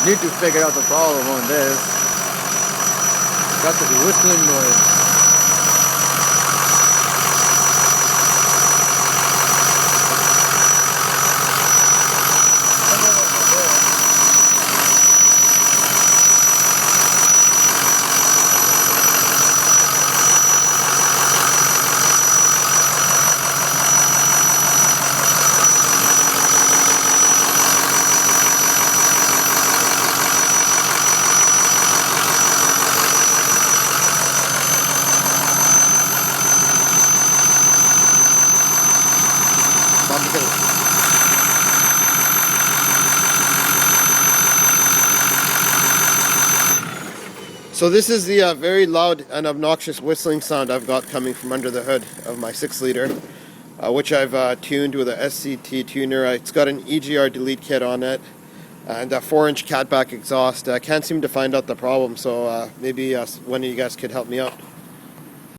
Need to figure out the problem on this. Got to be whistling noise. So this is the very loud and obnoxious whistling sound I've got coming from under the hood of my 6-liter, which I've tuned with a SCT tuner. It's got an EGR delete kit on it and a 4-inch catback exhaust. I can't seem to find out the problem, so maybe one of you guys could help me out.